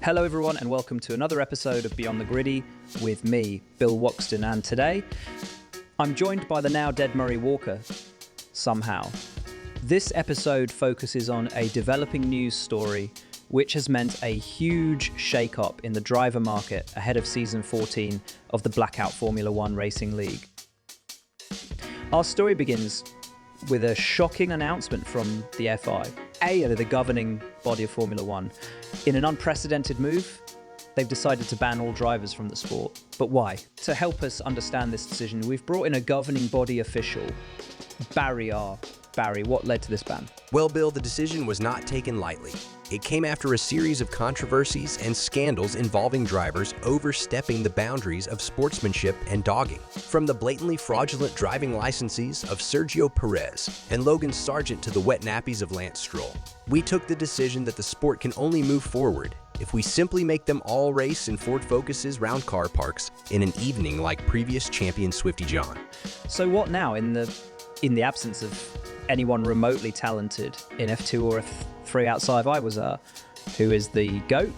Hello everyone and welcome to another episode of Beyond the Griddy with me, Bill Waxton, and today I'm joined by the now dead Murray Walker, somehow. This episode focuses on a developing news story which has meant a huge shake-up in the driver market ahead of season 14 of the Blackout F1 Racing League. Our story begins with a shocking announcement from the FI, the governing body of Formula One. In an unprecedented move, they've decided to ban all drivers from the sport. But why? To help us understand this decision, we've brought in a governing body official, Barry R. Barry, what led to this ban? Well, Bill, the decision was not taken lightly. It came after a series of controversies and scandals involving drivers overstepping the boundaries of sportsmanship and dogging. From the blatantly fraudulent driving licenses of Sergio Perez and Logan Sargent to the wet nappies of Lance Stroll. We took the decision that the sport can only move forward if we simply make them all race in Ford Focuses round car parks in an evening like previous champion Swifty John. So what now in the absence of anyone remotely talented in F2 or F3 outside of who is the GOAT?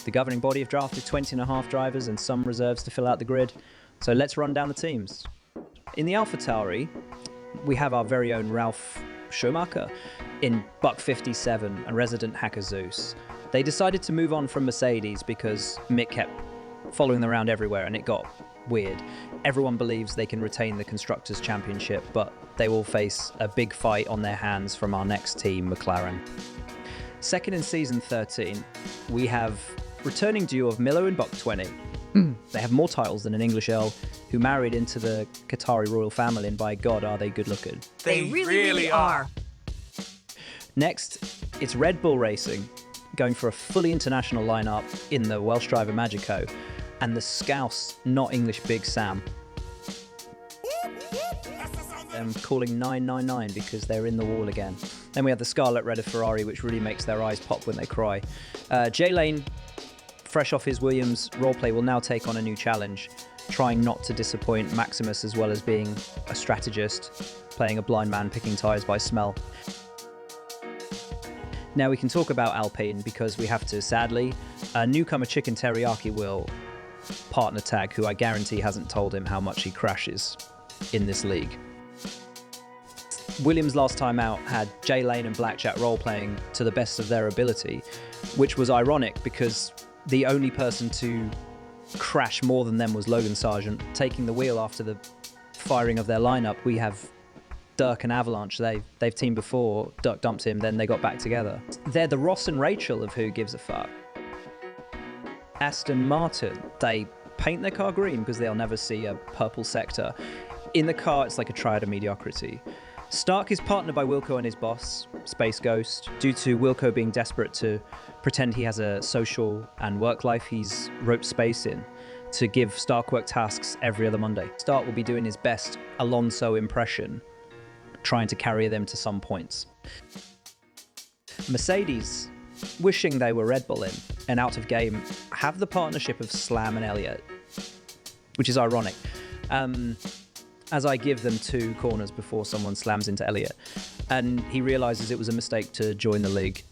The governing body have drafted 20 and a half drivers and some reserves to fill out the grid. So let's run down the teams. In the AlphaTauri, we have our very own Ralf Schumacher in Buck 57 and resident hacker Zeus. They decided to move on from Mercedes because Mick kept following them around everywhere and it got weird. Everyone believes they can retain the Constructors' Championship, but they will face a big fight on their hands from our next team, McLaren. Second in season 13, we have returning duo of Milo and Buck 20. They have more titles than an English Earl who married into the Qatari royal family, and by God, are they good looking. They really are. Next, it's Red Bull Racing, going for a fully international lineup in the Welsh driver Magico, and the Scouse, not English Big Sam. I'm calling 999 because they're in the wall again. Then we have the Scarlet Red of Ferrari, which really makes their eyes pop when they cry. Jay Lane, fresh off his Williams roleplay, will now take on a new challenge, trying not to disappoint Maximus as well as being a strategist, playing a blind man picking tyres by smell. Now we can talk about Alpine because we have to, sadly. Newcomer Chicken Teriyaki will partner tag, who I guarantee hasn't told him how much he crashes in this league. Williams last time out had Jay Lane and Blackjack role-playing to the best of their ability, which was ironic because the only person to crash more than them was Logan Sargent. Taking the wheel after the firing of their lineup, we have Dirk and Avalanche. They've teamed before, Dirk dumped him, then they got back together. They're the Ross and Rachel of Who Gives a Fuck. Aston Martin, they paint their car green because they'll never see a purple sector. In the car, it's like a triad of mediocrity. Stark is partnered by Wilco and his boss, Space Ghost. Due to Wilco being desperate to pretend he has a social and work life, he's roped Space in to give Stark work tasks every other Monday. Stark will be doing his best Alonso impression, trying to carry them to some points. Mercedes, wishing they were Red Bull in and out of game, have the partnership of Slam and Elliott, which is ironic. As I give them two corners before someone slams into Elliott, and he realizes it was a mistake to join the league.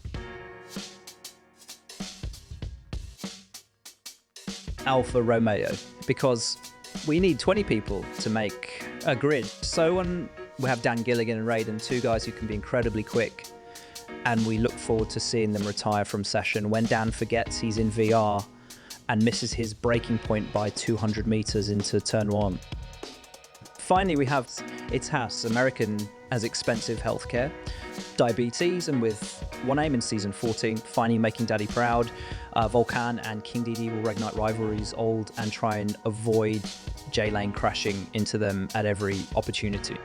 Alfa Romeo, because we need 20 people to make a grid. So we have Dan Gilligan and Raiden, two guys who can be incredibly quick, and we look forward to seeing them retire from session when Dan forgets he's in VR and misses his braking point by 200 meters into turn one. Finally, we have It's Haas, American as expensive healthcare, diabetes, and with one aim in season 14, finally making Daddy proud. Volcan and King Didi will reignite rivalries old and try and avoid Jay Lane crashing into them at every opportunity.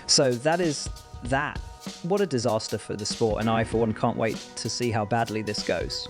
So that is that. What a disaster for the sport, and I, for one, can't wait to see how badly this goes.